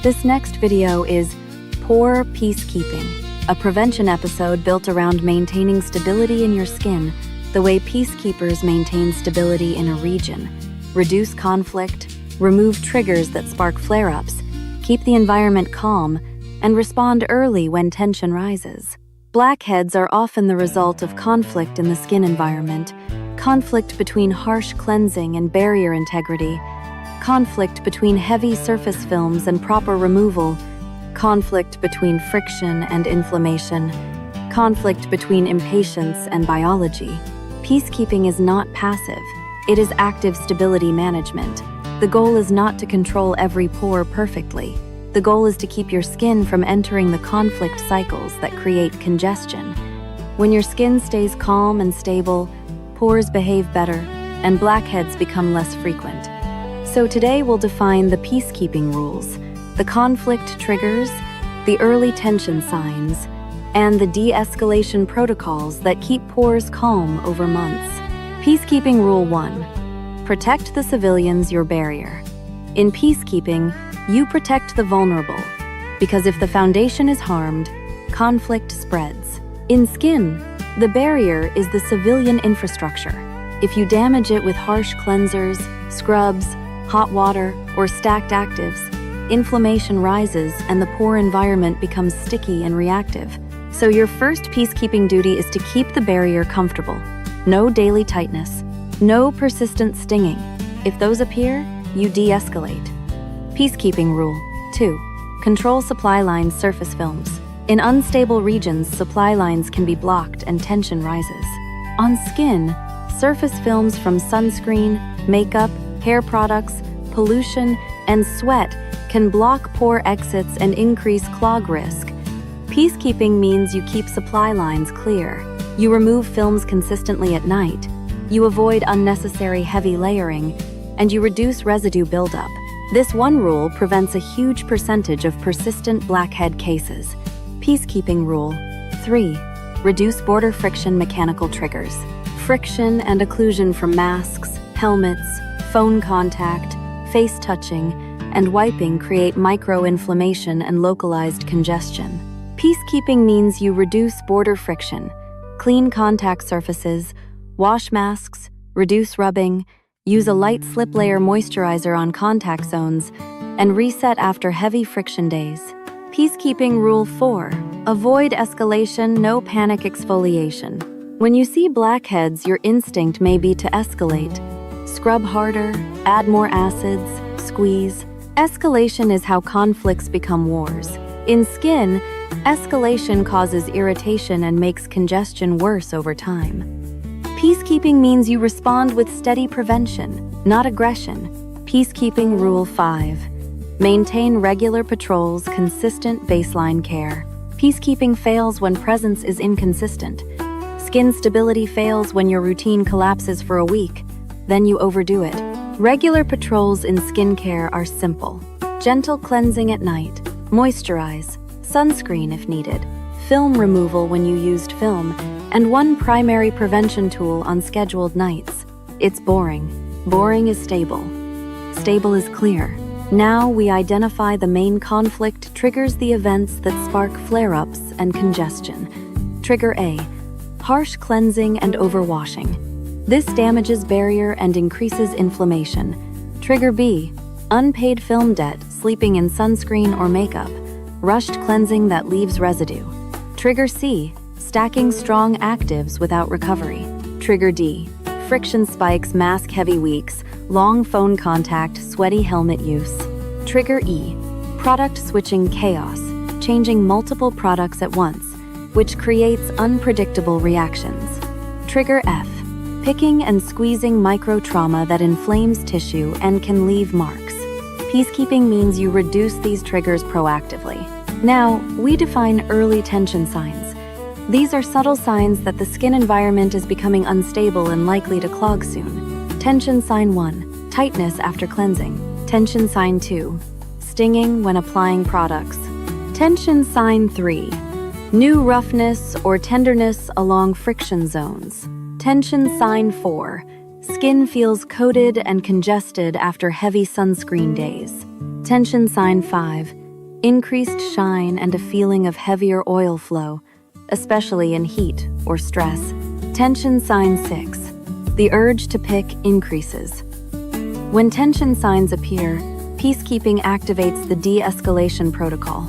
This next video is Pore Peacekeeping, a prevention episode built around maintaining stability in your skin, the way peacekeepers maintain stability in a region, reduce conflict, remove triggers that spark flare-ups, keep the environment calm, and respond early when tension rises. Blackheads are often the result of conflict in the skin environment, conflict between harsh cleansing and barrier integrity, conflict between heavy surface films and proper removal, conflict between friction and inflammation, conflict between impatience and biology. Peacekeeping is not passive, it is active stability management. The goal is not to control every pore perfectly. The goal is to keep your skin from entering the conflict cycles that create congestion. When your skin stays calm and stable, pores behave better, and blackheads become less frequent. So today we'll define the peacekeeping rules, the conflict triggers, the early tension signs, and the de-escalation protocols that keep pores calm over months. Peacekeeping Rule 1. Protect the civilians, your barrier. In peacekeeping, you protect the vulnerable, because if the foundation is harmed, conflict spreads. In skin, the barrier is the civilian infrastructure. If you damage it with harsh cleansers, scrubs, hot water, or stacked actives, inflammation rises and the pore environment becomes sticky and reactive. So your first peacekeeping duty is to keep the barrier comfortable. No daily tightness, no persistent stinging. If those appear, you de-escalate. Peacekeeping Rule 2. Control supply lines, surface films. In unstable regions, supply lines can be blocked and tension rises. On skin, surface films from sunscreen, makeup, hair products, pollution, and sweat can block pore exits and increase clog risk. Peacekeeping means you keep supply lines clear. You remove films consistently at night. You avoid unnecessary heavy layering, and you reduce residue buildup. This one rule prevents a huge percentage of persistent blackhead cases. Peacekeeping Rule 3. Reduce border friction, mechanical triggers. Friction and occlusion from masks, helmets, phone contact, face touching, and wiping create micro-inflammation and localized congestion. Peacekeeping means you reduce border friction, clean contact surfaces, wash masks, reduce rubbing, use a light slip layer moisturizer on contact zones, and reset after heavy friction days. Peacekeeping Rule 4. Avoid escalation, no panic exfoliation. When you see blackheads, your instinct may be to escalate. Scrub harder, add more acids, squeeze. Escalation is how conflicts become wars. In skin, escalation causes irritation and makes congestion worse over time. Peacekeeping means you respond with steady prevention, not aggression. Peacekeeping Rule 5. Maintain regular patrols, consistent baseline care. Peacekeeping fails when presence is inconsistent. Skin stability fails when your routine collapses for a week. Then you overdo it. Regular patrols in skincare are simple. Gentle cleansing at night, moisturize, sunscreen if needed, film removal when you used film, and one primary prevention tool on scheduled nights. It's boring. Boring is stable. Stable is clear. Now we identify the main conflict triggers, the events that spark flare-ups and congestion. Trigger A. Harsh cleansing and overwashing. This damages barrier and increases inflammation. Trigger B. Unpaid film debt, sleeping in sunscreen or makeup. Rushed cleansing that leaves residue. Trigger C. Stacking strong actives without recovery. Trigger D. Friction spikes, mask heavy weeks, long phone contact, sweaty helmet use. Trigger E. Product switching chaos, changing multiple products at once, which creates unpredictable reactions. Trigger F. Picking and squeezing micro-trauma that inflames tissue and can leave marks. Peacekeeping means you reduce these triggers proactively. Now, we define early tension signs. These are subtle signs that the skin environment is becoming unstable and likely to clog soon. Tension Sign 1. Tightness after cleansing. Tension Sign 2. Stinging when applying products. Tension Sign 3. New roughness or tenderness along friction zones. Tension Sign 4. Skin feels coated and congested after heavy sunscreen days. Tension Sign 5. increased shine, and a feeling of heavier oil flow, especially in heat or stress. Tension sign 6. The urge to pick increases. When tension signs appear, peacekeeping activates the de-escalation protocol.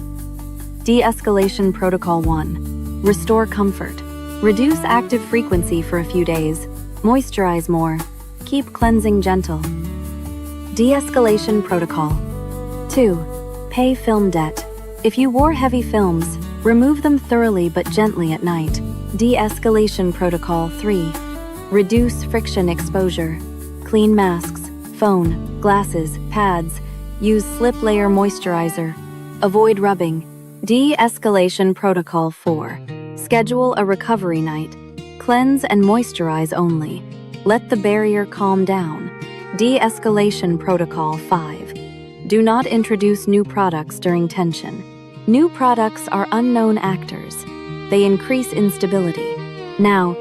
De-escalation protocol 1. Restore comfort. Reduce active frequency for a few days. Moisturize more. Keep cleansing gentle. De-escalation protocol 2. Pay film debt. If you wore heavy films, remove them thoroughly but gently at night. De-escalation protocol 3. Reduce friction exposure. Clean masks, phone, glasses, pads. Use slip layer moisturizer. Avoid rubbing. De-escalation protocol 4. Schedule a recovery night. Cleanse and moisturize only. Let the barrier calm down. De-escalation protocol 5. Do not introduce new products during tension. New products are unknown actors. They increase instability. Now,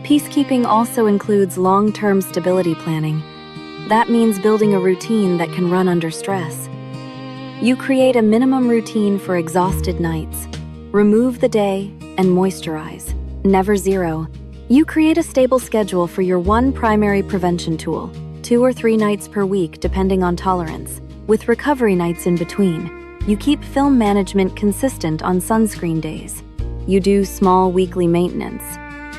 peacekeeping also includes long-term stability planning. That means building a routine that can run under stress. You create a minimum routine for exhausted nights. Remove the day and moisturize. Never zero. You create a stable schedule for your one primary prevention tool, 2 or 3 nights per week depending on tolerance, with recovery nights in between. You keep film management consistent on sunscreen days. You do small weekly maintenance.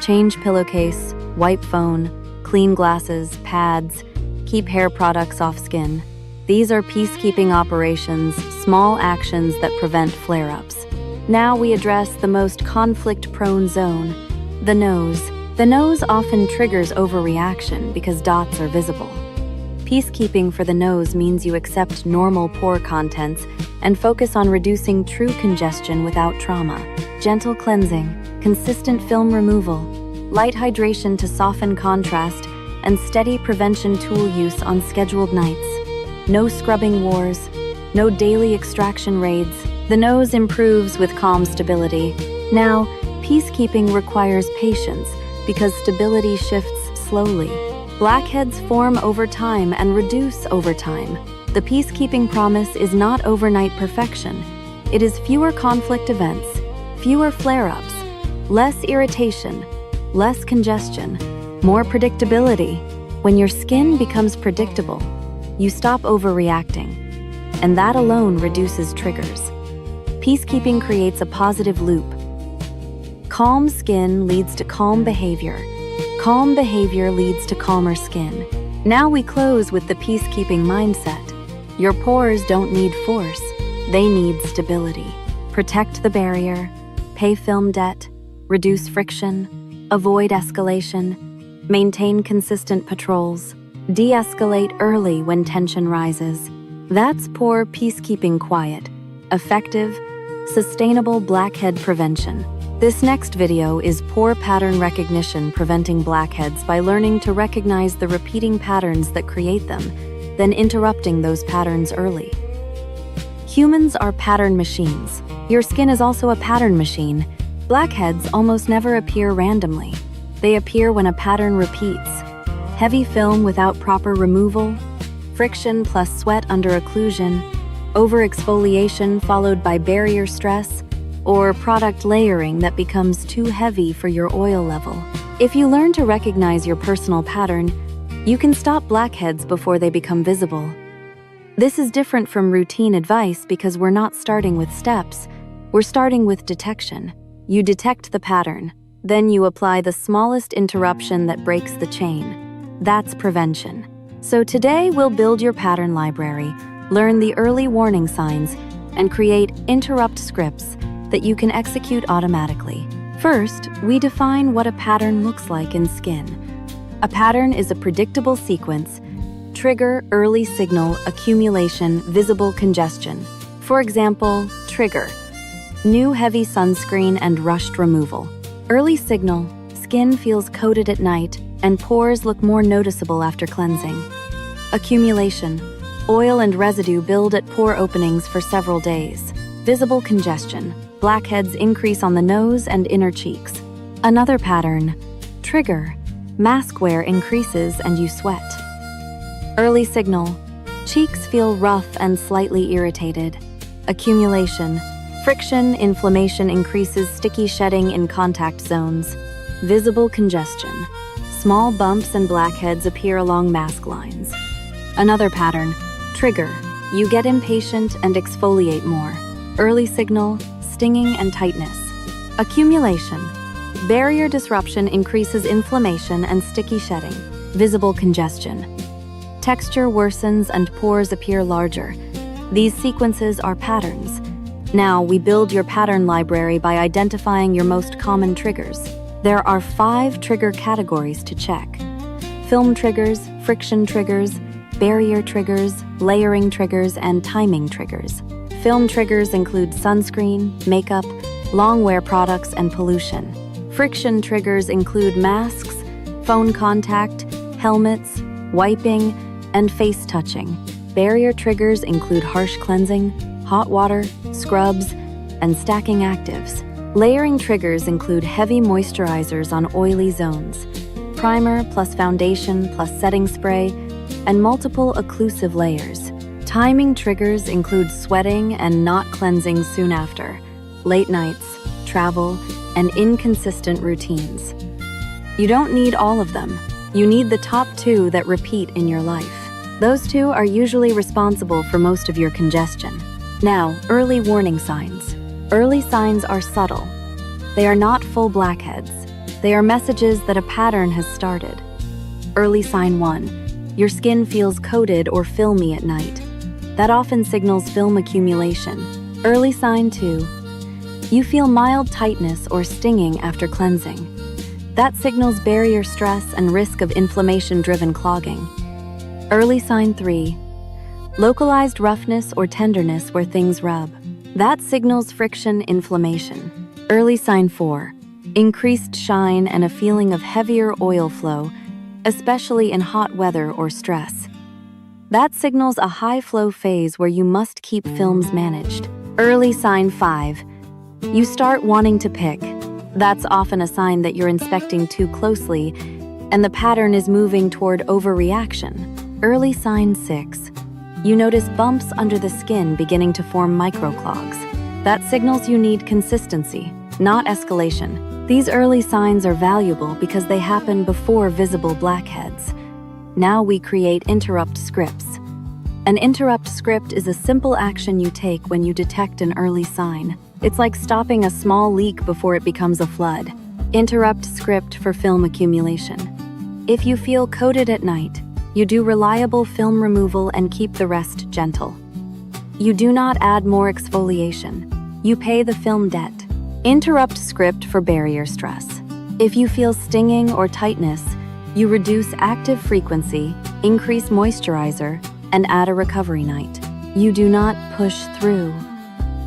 Change pillowcase, wipe phone, clean glasses, pads, keep hair products off skin. These are peacekeeping operations, small actions that prevent flare-ups. Now we address the most conflict-prone zone, the nose. The nose often triggers overreaction because dots are visible. Peacekeeping for the nose means you accept normal pore contents and focus on reducing true congestion without trauma. Gentle cleansing, consistent film removal, light hydration to soften contrast, and steady prevention tool use on scheduled nights. No scrubbing wars, no daily extraction raids. The nose improves with calm stability. Now, peacekeeping requires patience because stability shifts slowly. Blackheads form over time and reduce over time. The peacekeeping promise is not overnight perfection. It is fewer conflict events, fewer flare-ups, less irritation, less congestion, more predictability. When your skin becomes predictable, you stop overreacting, and that alone reduces triggers. Peacekeeping creates a positive loop. Calm skin leads to calm behavior. Calm behavior leads to calmer skin. Now we close with the peacekeeping mindset. Your pores don't need force, they need stability. Protect the barrier, pay film debt, reduce friction, avoid escalation, maintain consistent patrols, de-escalate early when tension rises. That's pore peacekeeping quiet, effective, sustainable blackhead prevention. This next video is pore pattern recognition, preventing blackheads by learning to recognize the repeating patterns that create them, then interrupting those patterns early. Humans are pattern machines. Your skin is also a pattern machine. Blackheads almost never appear randomly. They appear when a pattern repeats. Heavy film without proper removal, friction plus sweat under occlusion, overexfoliation followed by barrier stress, or product layering that becomes too heavy for your oil level. If you learn to recognize your personal pattern, you can stop blackheads before they become visible. This is different from routine advice because we're not starting with steps, we're starting with detection. You detect the pattern, then you apply the smallest interruption that breaks the chain. That's prevention. So today we'll build your pattern library, learn the early warning signs, and create interrupt scripts that you can execute automatically. First, we define what a pattern looks like in skin. A pattern is a predictable sequence: trigger, early signal, accumulation, visible congestion. For example, trigger: new heavy sunscreen and rushed removal. Early signal: skin feels coated at night and pores look more noticeable after cleansing. Accumulation: oil and residue build at pore openings for several days. Visible congestion: blackheads increase on the nose and inner cheeks. Another pattern: trigger: mask wear increases and you sweat. Early signal: cheeks feel rough and slightly irritated. Accumulation. Friction, inflammation increases sticky shedding in contact zones. Visible congestion. Small bumps and blackheads appear along mask lines. Another pattern. Trigger. You get impatient and exfoliate more. Early signal, stinging and tightness. Accumulation. Barrier disruption increases inflammation and sticky shedding. Visible congestion. Texture worsens and pores appear larger. These sequences are patterns. Now we build your pattern library by identifying your most common triggers. There are 5 trigger categories to check: film triggers, friction triggers, barrier triggers, layering triggers, and timing triggers. Film triggers include sunscreen, makeup, long wear products, and pollution. Friction triggers include masks, phone contact, helmets, wiping, and face touching. Barrier triggers include harsh cleansing, hot water, scrubs, and stacking actives. Layering triggers include heavy moisturizers on oily zones, primer plus foundation plus setting spray, and multiple occlusive layers. Timing triggers include sweating and not cleansing soon after, late nights, travel, and inconsistent routines. You don't need all of them. You need the top 2 that repeat in your life. Those 2 are usually responsible for most of your congestion. Now, early warning signs. Early signs are subtle. They are not full blackheads. They are messages that a pattern has started. Early sign 1. Your skin feels coated or filmy at night. That often signals film accumulation. Early sign 2. You feel mild tightness or stinging after cleansing. That signals barrier stress and risk of inflammation-driven clogging. Early sign 3. Localized roughness or tenderness where things rub. That signals friction inflammation. Early sign 4. Increased shine and a feeling of heavier oil flow, especially in hot weather or stress. That signals a high flow phase where you must keep films managed. Early sign 5. You start wanting to pick. That's often a sign that you're inspecting too closely and the pattern is moving toward overreaction. Early sign 6. You notice bumps under the skin beginning to form microclogs. That signals you need consistency, not escalation. These early signs are valuable because they happen before visible blackheads. Now we create interrupt scripts. An interrupt script is a simple action you take when you detect an early sign. It's like stopping a small leak before it becomes a flood. Interrupt script for film accumulation. If you feel coated at night, you do reliable film removal and keep the rest gentle. You do not add more exfoliation. You pay the film debt. Interrupt script for barrier stress. If you feel stinging or tightness, you reduce active frequency, increase moisturizer, and add a recovery night. You do not push through.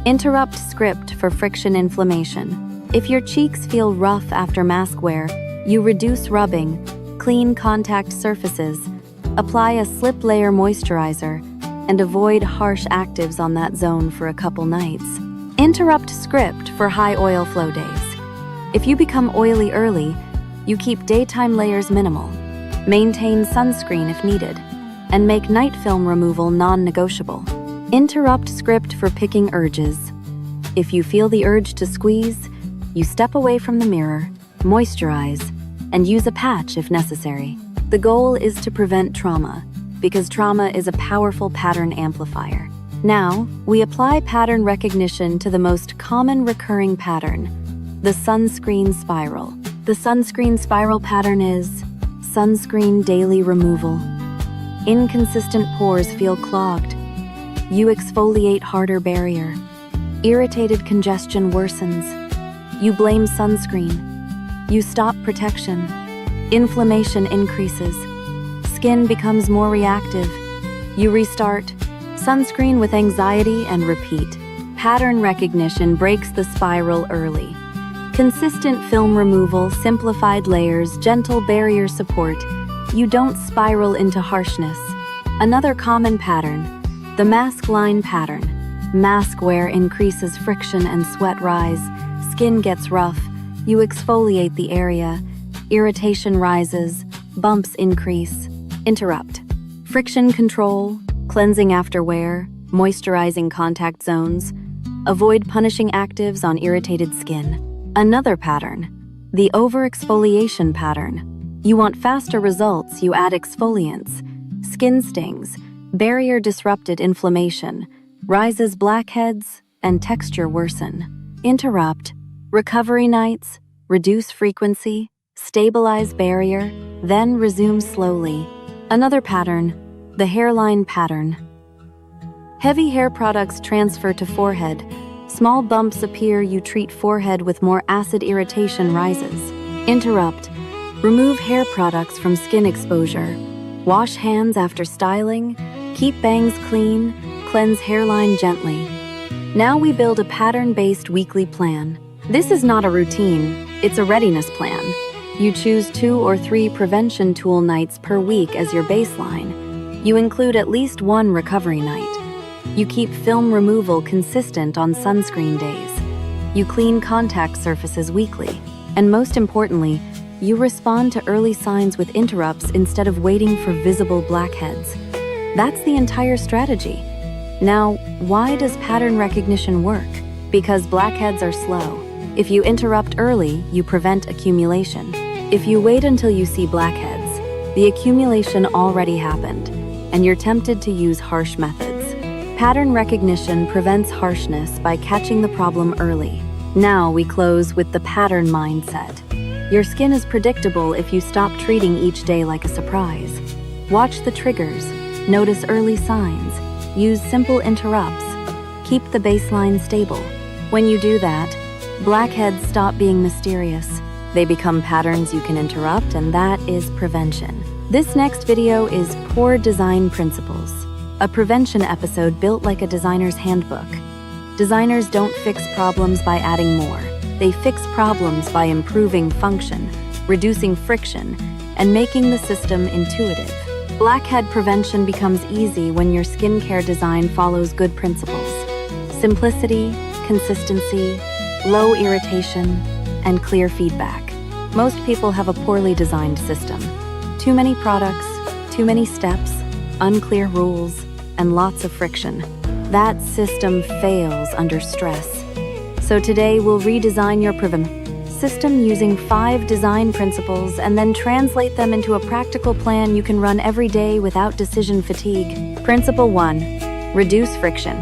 Interrupt script for friction inflammation. If your cheeks feel rough after mask wear, you reduce rubbing, clean contact surfaces, apply a slip layer moisturizer, and avoid harsh actives on that zone for a couple nights. Interrupt script for high oil flow days. If you become oily early, you keep daytime layers minimal, maintain sunscreen if needed, and make night film removal non-negotiable. Interrupt script for picking urges. If you feel the urge to squeeze, you step away from the mirror, moisturize, and use a patch if necessary. The goal is to prevent trauma, because trauma is a powerful pattern amplifier. Now, we apply pattern recognition to the most common recurring pattern, the sunscreen spiral. The sunscreen spiral pattern is sunscreen daily removal. Inconsistent pores feel clogged. You exfoliate harder barrier. Irritated congestion worsens. You blame sunscreen. You stop protection. Inflammation increases. Skin becomes more reactive. You restart. Sunscreen with anxiety and repeat. Pattern recognition breaks the spiral early. Consistent film removal, simplified layers, gentle barrier support. You don't spiral into harshness. Another common pattern, the mask line pattern. Mask wear increases friction and sweat rise. Skin gets rough. You exfoliate the area. Irritation rises. Bumps increase. Interrupt. Friction control, cleansing after wear, moisturizing contact zones. Avoid punishing actives on irritated skin. Another pattern, the overexfoliation pattern. You want faster results, you add exfoliants. Skin stings, barrier-disrupted inflammation, rises blackheads, and texture worsen. Interrupt, recovery nights, reduce frequency, stabilize barrier, then resume slowly. Another pattern, the hairline pattern. Heavy hair products transfer to forehead. Small bumps appear, you treat forehead with more acid, irritation rises. Interrupt, remove hair products from skin exposure. Wash hands after styling, keep bangs clean, cleanse hairline gently. Now we build a pattern-based weekly plan. This is not a routine, it's a readiness plan. You choose 2 or 3 prevention tool nights per week as your baseline. You include at least 1 recovery night. You keep film removal consistent on sunscreen days. You clean contact surfaces weekly. And most importantly, you respond to early signs with interrupts instead of waiting for visible blackheads. That's the entire strategy. Now, why does pattern recognition work? Because blackheads are slow. If you interrupt early, you prevent accumulation. If you wait until you see blackheads, the accumulation already happened, and you're tempted to use harsh methods. Pattern recognition prevents harshness by catching the problem early. Now we close with the pattern mindset. Your skin is predictable if you stop treating each day like a surprise. Watch the triggers, notice early signs, use simple interrupts, keep the baseline stable. When you do that, blackheads stop being mysterious. They become patterns you can interrupt, and that is prevention. This next video is Pore Design Principles, a prevention episode built like a designer's handbook. Designers don't fix problems by adding more. They fix problems by improving function, reducing friction, and making the system intuitive. Blackhead prevention becomes easy when your skincare design follows good principles. Simplicity, consistency, low irritation, and clear feedback. Most people have a poorly designed system. Too many products, too many steps, unclear rules, and lots of friction. That system fails under stress. So today we'll redesign your prevention system using 5 design principles and then translate them into a practical plan you can run every day without decision fatigue. Principle 1. Reduce friction.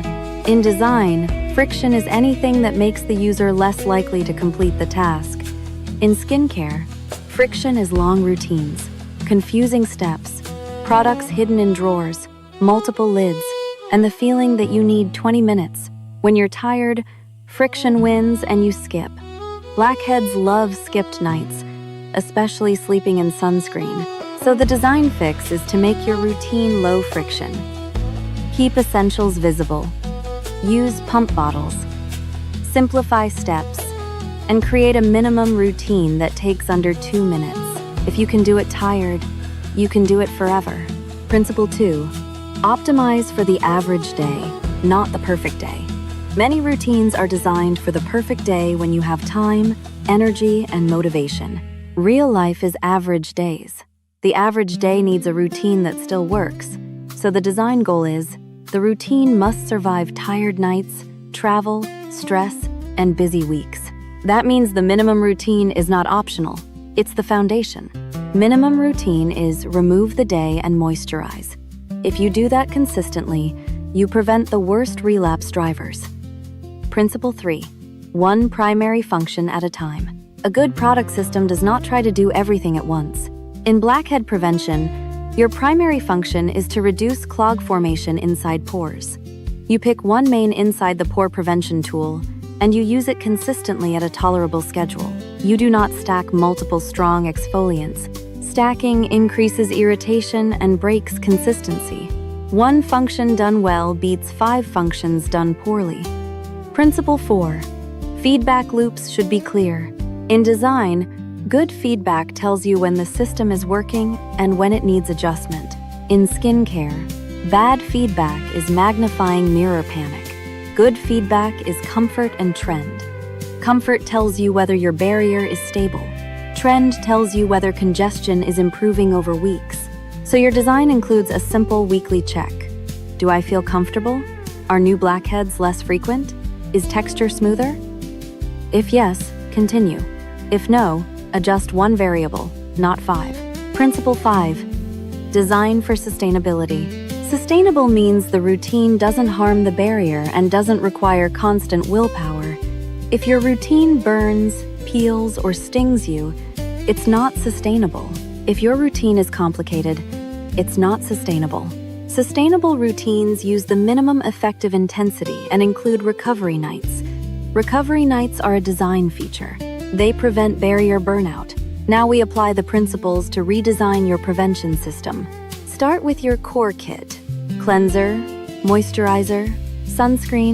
In design, friction is anything that makes the user less likely to complete the task. In skincare, friction is long routines, confusing steps, products hidden in drawers, multiple lids, and the feeling that you need 20 minutes. When you're tired, friction wins and you skip. Blackheads love skipped nights, especially sleeping in sunscreen. So the design fix is to make your routine low friction. Keep essentials visible. Use pump bottles. Simplify steps. And create a minimum routine that takes under 2 minutes. If you can do it tired, you can do it forever. Principle 2. Optimize for the average day, not the perfect day. Many routines are designed for the perfect day when you have time, energy, and motivation. Real life is average days. The average day needs a routine that still works. So the design goal is, the routine must survive tired nights, travel, stress, and busy weeks. That means the minimum routine is not optional. It's the foundation. Minimum routine is remove the day and moisturize. If you do that consistently, you prevent the worst relapse drivers. Principle 3. One primary function at a time. A good product system does not try to do everything at once. In blackhead prevention, your primary function is to reduce clog formation inside pores. You pick one main inside the pore prevention tool, and you use it consistently at a tolerable schedule. You do not stack multiple strong exfoliants. Stacking increases irritation and breaks consistency. One function done well beats 5 functions done poorly. Principle 4. Feedback loops should be clear. In design, good feedback tells you when the system is working and when it needs adjustment. In skincare, bad feedback is magnifying mirror panic. Good feedback is comfort and trend. Comfort tells you whether your barrier is stable. Trend tells you whether congestion is improving over weeks. So your design includes a simple weekly check. Do I feel comfortable? Are new blackheads less frequent? Is texture smoother? If yes, continue. If no, adjust one variable, not 5. Principle 5. Design for sustainability. Sustainable means the routine doesn't harm the barrier and doesn't require constant willpower. If your routine burns, peels, or stings you, it's not sustainable. If your routine is complicated, it's not sustainable. Sustainable routines use the minimum effective intensity and include recovery nights. Recovery nights are a design feature. They prevent barrier burnout. Now we apply the principles to redesign your prevention system. Start with your core kit: cleanser, moisturizer, sunscreen,